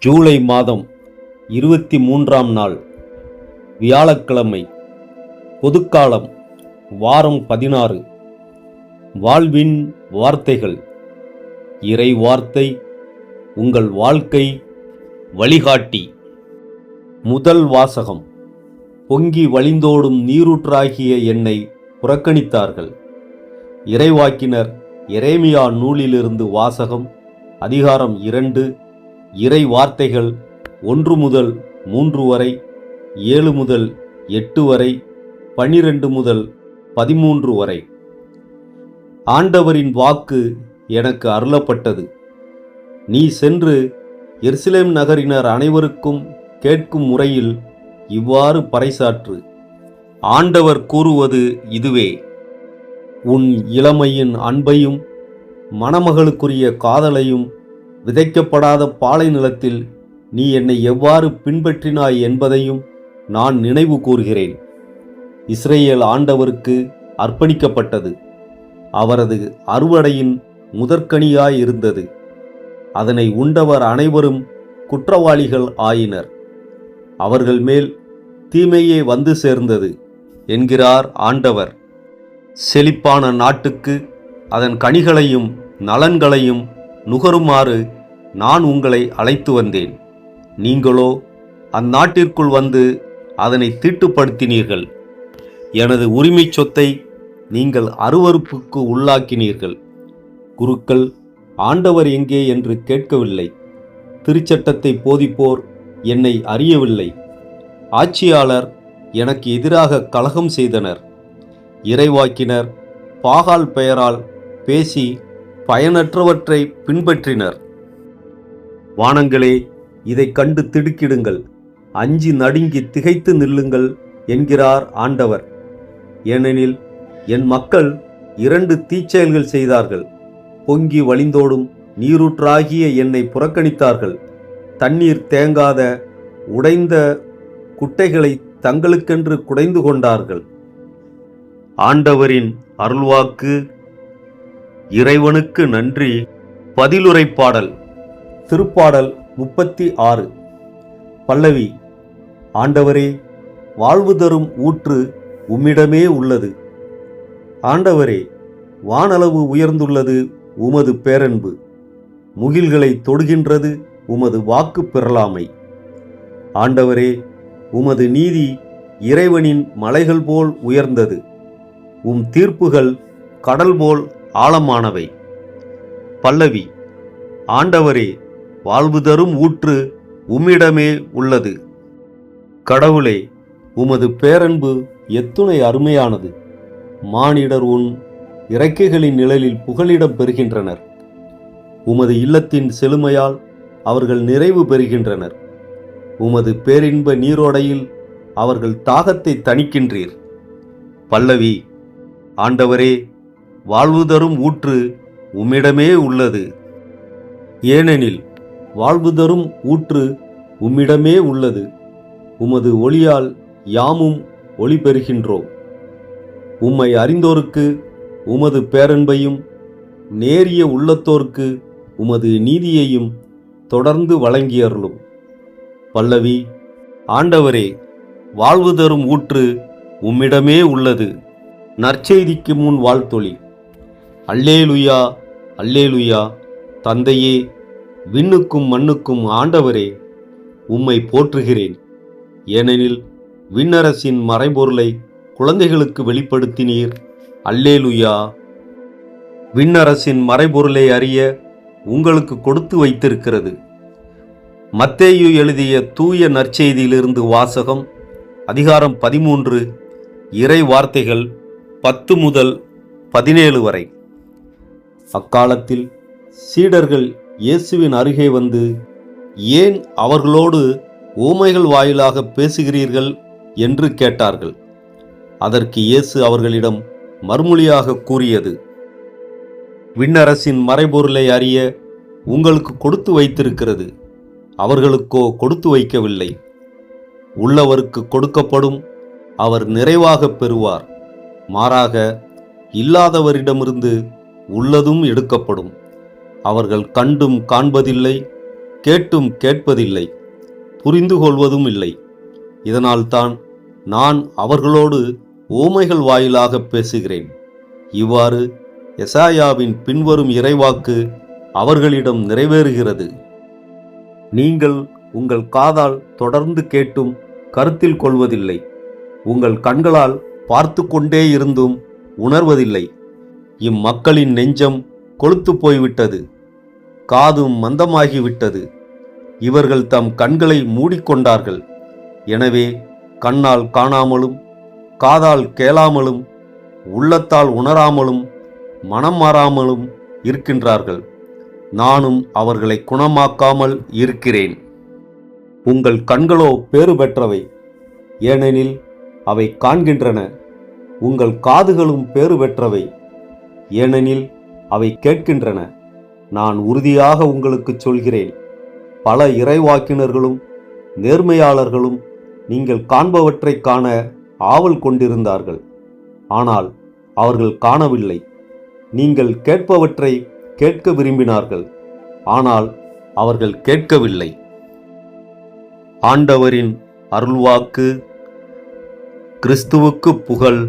ஜூலை மாதம் 23ஆம் நாள் வியாழக்கிழமை. பொதுக்காலம் வாரம் 16. வாழ்வின் வார்த்தைகள். இறை வார்த்தை உங்கள் வாழ்க்கை வழிகாட்டி. முதல் வாசகம். பொங்கி வழிந்தோடும் நீரூற்றாகிய என்னை புறக்கணித்தார்கள். இறைவாக்கினர் எரேமியா நூலிலிருந்து வாசகம். அதிகாரம் 2, இறை வார்த்தைகள் 1 முதல் 3 வரை, 7 முதல் 8 வரை, 12 முதல் 13 வரை. ஆண்டவரின் வாக்கு எனக்கு அருளப்பட்டது. நீ சென்று எருசலேம் நகரினர் அனைவருக்கும் கேட்கும் முறையில் இவ்வாறு பறைசாற்று. ஆண்டவர் கூறுவது இதுவே: உன் இளமையின் அன்பையும் மணமகளுக்குரிய காதலையும் விதைக்கப்படாத பாலை நிலத்தில் நீ என்னை எவ்வாறு பின்பற்றினாய் என்பதையும் நான் நினைவு கூர்கிறேன். இஸ்ரேல் ஆண்டவருக்கு அர்ப்பணிக்கப்பட்டது. அவரது அறுவடையின் முதற்கனியாயிருந்தது. அதனை உண்டவர் அனைவரும் குற்றவாளிகள் ஆயினர். அவர்கள் மேல் தீமையே வந்து சேர்ந்தது என்கிறார் ஆண்டவர். செழிப்பான நாட்டுக்கு அதன் கனிகளையும் நலன்களையும் நுகருமாறு நான் உங்களை அழைத்து வந்தேன். நீங்களோ அந்நாட்டிற்குள் வந்து அதனை தீட்டுப்படுத்தினீர்கள். எனது உரிமை சொத்தை நீங்கள் அருவருப்புக்கு உள்ளாக்கினீர்கள். குருக்கள் ஆண்டவர் எங்கே என்று கேட்கவில்லை. திருச்சட்டத்தை போதிப்போர் என்னை அறியவில்லை. ஆட்சியாளர் எனக்கு எதிராக கலகம் செய்தனர். இறைவாக்கினர் பாகால் பெயரால் பேசி பயனற்றவற்றை பின்பற்றினர். வானங்களே, இதை கண்டு திடுக்கிடுங்கள், அஞ்சி நடுங்கி திகைத்து நில்லுங்கள் என்கிறார் ஆண்டவர். ஏனெனில் என் மக்கள் 2 தீச்செயல்கள் செய்தார்கள். பொங்கி வழிந்தோடும் நீரூற்றாகிய என்னை புறக்கணித்தார்கள். தண்ணீர் தேங்காத உடைந்த குட்டைகளை தங்களுக்கென்று குடைந்து கொண்டார்கள். ஆண்டவரின் அருள்வாக்கு. இறைவனுக்கு நன்றி. பதிலுரை பாடல். திருப்பாடல் 36. பல்லவி. ஆண்டவரே, வாழ்வு தரும் ஊற்று உம்மிடமே உள்ளது. ஆண்டவரே, வானளவு உயர்ந்துள்ளது உமது பேரன்பு. முகில்களை தொடுகின்றது உமது வாக்கு பெறலாமை. ஆண்டவரே, உமது நீதி இறைவனின் மலைகள் போல் உயர்ந்தது. உம் தீர்ப்புகள் கடல் போல் ஆழமானவை. பல்லவி. ஆண்டவரே, வாழ்வு தரும் ஊற்று உம்மிடமே உள்ளது. கடவுளே, உமது பேரன்பு எத்துணை அருமையானது. மானிடர் உன் இறக்கைகளின் நிழலில் புகலிடம் பெறுகின்றனர். உமது இல்லத்தின் செழுமையால் அவர்கள் நிறைவு பெறுகின்றனர். உமது பேரின்ப நீரோடையில் அவர்கள் தாகத்தை தணிக்கின்றீர். பல்லவி. ஆண்டவரே, வாழ்வு தரும் ஊற்று உம்மிடமே உள்ளது. ஏனெனில் வாழ்வு தரும் ஊற்று உம்மிடமே உள்ளது. உமது ஒளியால் யாமும் ஒளி பெறுகின்றோம். உம்மை அறிந்தோருக்கு உமது பேரன்பையும் நேரிய உள்ளத்தோர்க்கு உமது நீதியையும் தொடர்ந்து வழங்கியருளும். பல்லவி. ஆண்டவரே, வாழ்வு தரும் ஊற்று உம்மிடமே உள்ளது. நற்செய்திக்கு முன் வாழ்த்தொளி. அல்லேலுயா, அல்லேலுயா. தந்தையே, விண்ணுக்கும் மண்ணுக்கும் ஆண்டவரே, உம்மை போற்றுகிறேன். ஏனெனில் விண்ணரசின் மறைபொருளை குழந்தைகளுக்கு வெளிப்படுத்தினீர். அல்லேலுயா. விண்ணரசின் மறைபொருளை அறிய உங்களுக்கு கொடுத்து வைத்திருக்கிறது. மத்தேயு எழுதிய தூய நற்செய்தியிலிருந்து வாசகம். அதிகாரம் 13, இறை வார்த்தைகள் 10 முதல் 17 வரை. அக்காலத்தில் சீடர்கள் இயேசுவின் அருகே வந்து, ஏன் அவர்களோடு ஊமைகள் வாயிலாக பேசுகிறீர்கள் என்று கேட்டார்கள். அதற்கு இயேசு அவர்களிடம் மறுமொழியாக கூறியது: விண்ணரசின் மறைபொருளை அறிய உங்களுக்கு கொடுத்து வைத்திருக்கிறது. அவர்களுக்கோ கொடுத்து வைக்கவில்லை. உள்ளவருக்கு கொடுக்கப்படும், அவர் நிறைவாக பெறுவார். மாறாக இல்லாதவரிடமிருந்து உள்ளதும் எடுக்கப்படும். அவர்கள் கண்டும் காண்பதில்லை, கேட்டும் கேட்பதில்லை, புரிந்து கொள்வதும் இல்லை. இதனால்தான் நான் அவர்களோடு ஓமைகள் வாயிலாக பேசுகிறேன். இவ்வாறு எசாயாவின் பின்வரும் இறைவாக்கு அவர்களிடம் நிறைவேறுகிறது. நீங்கள் உங்கள் காதால் தொடர்ந்து கேட்டும் கருத்தில் கொள்வதில்லை, உங்கள் கண்களால் பார்த்து கொண்டே இருந்தும் உணர்வதில்லை. இம்மக்களின் நெஞ்சம் கொழுத்து போய்விட்டது, காதும் மந்தமாகிவிட்டது. இவர்கள் தம் கண்களை மூடிக்கொண்டார்கள். எனவே கண்ணால் காணாமலும் காதால் கேளாமலும் உள்ளத்தால் உணராமலும் மனம் மாறாமலும் இருக்கின்றார்கள். நானும் அவர்களை குணமாக்காமல் இருக்கிறேன். உங்கள் கண்களோ பேறு பெற்றவை, ஏனெனில் அவை காண்கின்றன. உங்கள் காதுகளும் பேறு பெற்றவை, ஏனெனில் அவை கேட்கின்றன. நான் உறுதியாக உங்களுக்கு சொல்கிறேன், பல இறைவாக்கினர்களும் நேர்மையாளர்களும் நீங்கள் காண்பவற்றை காண ஆவல் கொண்டிருந்தார்கள், ஆனால் அவர்கள் காணவில்லை. நீங்கள் கேட்பவற்றை கேட்க விரும்பினார்கள், ஆனால் அவர்கள் கேட்கவில்லை. ஆண்டவரின் அருள்வாக்கு. கிறிஸ்துவுக்கு புகழ்.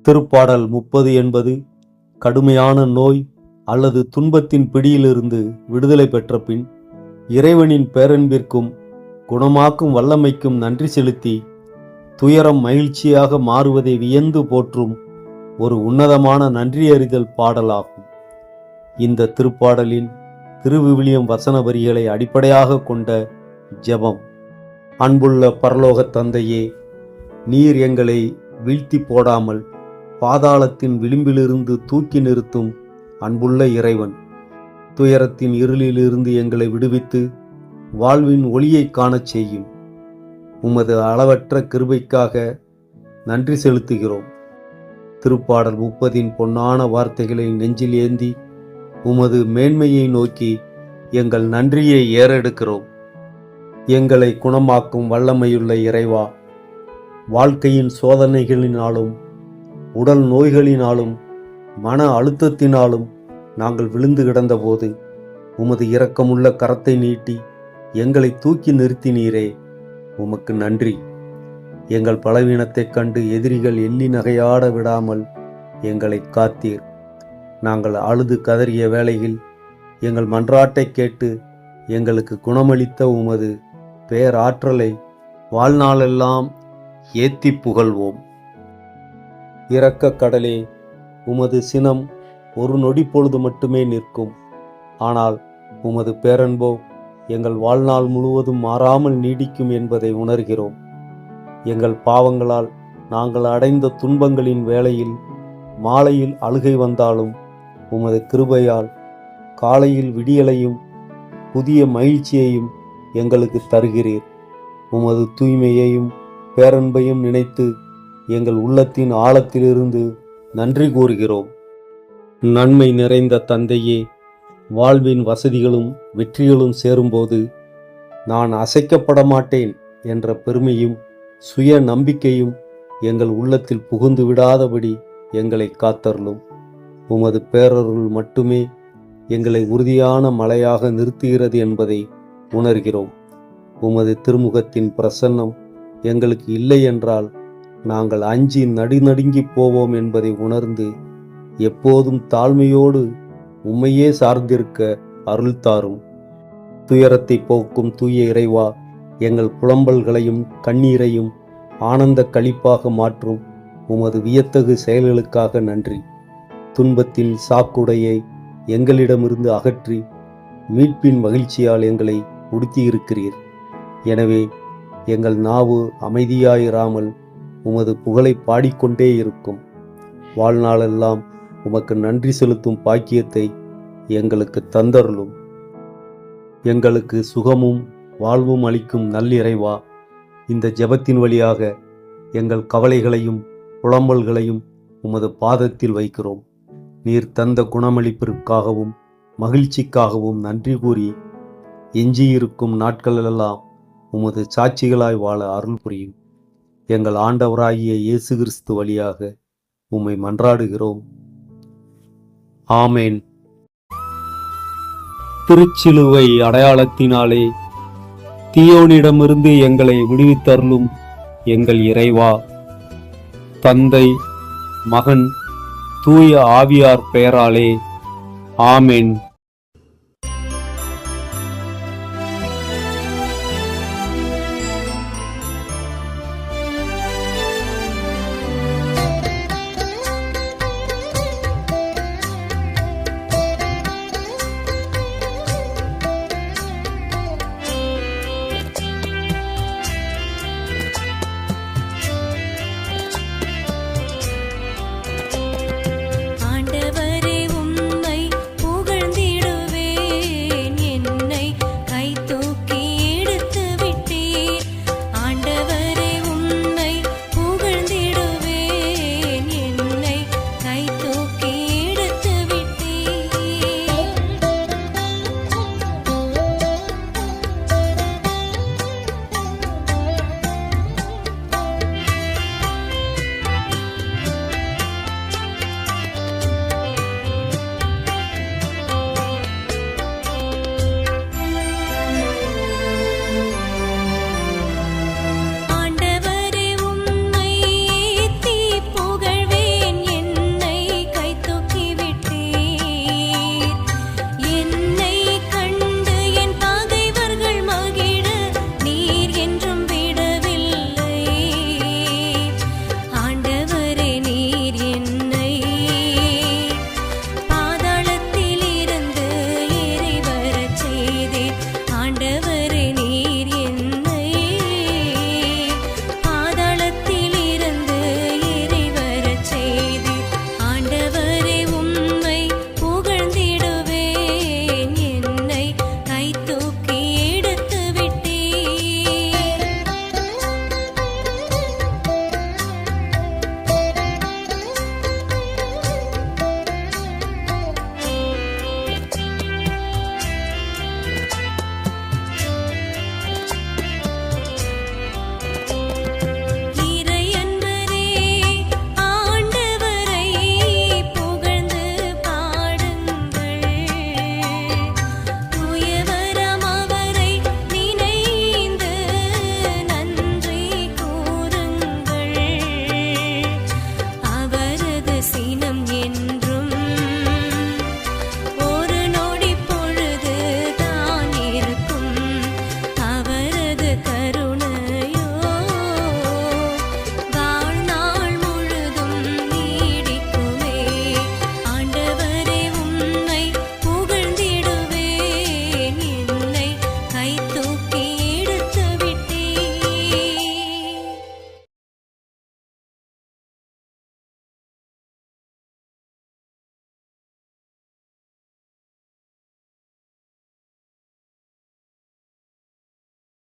திருப்பாடல் 30 என்பது கடுமையான நோய் அல்லது துன்பத்தின் பிடியிலிருந்து விடுதலை பெற்ற பின் இறைவனின் பேரன்பிற்கும் குணமாக்கும் வல்லமைக்கும் நன்றி செலுத்தி துயரம் மகிழ்ச்சியாக மாறுவதை வியந்து போற்றும் ஒரு உன்னதமான நன்றியறிதல் பாடலாகும். இந்த திருப்பாடலின் திருவிவிலியம் வசன வரிகளை அடிப்படையாக கொண்ட ஜெபம். அன்புள்ள பரலோக தந்தையே, நீர் எங்களை வீழ்த்தி போடாமல் பாதாளத்தின் விளிம்பிலிருந்து தூக்கி நிறுத்தும் அன்புள்ள இறைவன். துயரத்தின் இருளிலிருந்து எங்களை விடுவித்து வாழ்வின் ஒளியை காணச் செய்யும். உமது அளவற்ற கிருபைக்காக நன்றி செலுத்துகிறோம். திருப்பாடல் 30 பொன்னான வார்த்தைகளை நெஞ்சில் ஏந்தி உமது மேன்மையை நோக்கி எங்கள் நன்றியை ஏறெடுக்கிறோம். எங்களை குணமாக்கும் வல்லமையுள்ள இறைவா, வாழ்க்கையின் சோதனைகளினாலும் உடல் நோய்களினாலும் மன அழுத்தத்தினாலும் நாங்கள் விழுந்து கிடந்தபோது உமது இரக்கமுள்ள கரத்தை நீட்டி எங்களை தூக்கி நிறுத்தினீரே, உமக்கு நன்றி. எங்கள் பலவீனத்தைக் கண்டு எதிரிகள் எள்ளி நகையாட விடாமல் எங்களை காத்தீர். நாங்கள் அழுது கதறிய வேளையில் எங்கள் மன்றாட்டை கேட்டு எங்களுக்கு குணமளித்த உமது பேராற்றலை வாழ்நாளெல்லாம் ஏத்தி புகழ்வோம். இரக்க கடலே, உமது சினம் ஒரு நொடி பொழுது மட்டுமே நிற்கும். ஆனால் உமது பேரன்போ எங்கள் வாழ்நாள் முழுவதும் மாறாமல் நீடிக்கும் என்பதை உணர்கிறோம். எங்கள் பாவங்களால் நாங்கள் அடைந்த துன்பங்களின் வேளையில் மாலையில் அழுகை வந்தாலும் உமது கிருபையால் காலையில் விடியலையும் புதிய மகிழ்ச்சியையும் எங்களுக்கு தருகிறீர். உமது தூய்மையையும் பேரன்பையும் நினைத்து எங்கள் உள்ளத்தின் ஆழத்திலிருந்து நன்றி கூறுகிறோம். நன்மை நிறைந்த தந்தையே, வாழ்வின் வசதிகளும் வெற்றிகளும் சேரும்போது நான் அசைக்கப்பட மாட்டேன் என்ற பெருமையும் சுய நம்பிக்கையும் எங்கள் உள்ளத்தில் புகுந்து விடாதபடி எங்களை காத்தருளும். உமது பேரருள் மட்டுமே எங்களை உறுதியான மலையாக நிறுத்துகிறது என்பதை உணர்கிறோம். உமது திருமுகத்தின் பிரசன்னம் எங்களுக்கு இல்லை என்றால் நாங்கள் அஞ்சி நடுநடுங்கி போவோம் என்பதை உணர்ந்து எப்போதும் தாழ்மையோடு உம்மையே சார்ந்திருக்க அருள் தாரும். துயரத்தை போக்கும் தூய இறைவா, எங்கள் புலம்பல்களையும் கண்ணீரையும் ஆனந்த களிப்பாக மாற்றும் உமது வியத்தகு செயல்களுக்காக நன்றி. துன்பத்தின் சாக்குடையை எங்களிடமிருந்து அகற்றி மீட்பின் மகிழ்ச்சியால் எங்களை உடுத்தியிருக்கிறீர். எனவே எங்கள் நாவு அமைதியாயிராமல் உமது புகழை பாடிக்கொண்டே இருக்கும். வாழ்நாளெல்லாம் உமக்கு நன்றி செலுத்தும் பாக்கியத்தை எங்களுக்கு தந்தருளும். எங்களுக்கு சுகமும் வாழ்வும் அளிக்கும் நல்லிறைவா, இந்த ஜெபத்தின் வழியாக எங்கள் கவலைகளையும் புலம்பல்களையும் உமது பாதத்தில் வைக்கிறோம். நீர் தந்த குணமளிப்பிற்காகவும் மகிழ்ச்சிக்காகவும் நன்றி கூறி எஞ்சியிருக்கும் நாட்களெல்லாம் உமது சாட்சிகளாய் வாழ அருள் புரியும். எங்கள் ஆண்டவராகிய இயேசு கிறிஸ்து வழியாக உம்மை மன்றாடுகிறோம். ஆமேன். திருச்சிலுவை அடையாளத்தினாலே தீயோனிடமிருந்து எங்களை விடுவித்தருளும் எங்கள் இறைவா. தந்தை, மகன், தூய ஆவியார் பெயராலே ஆமென்.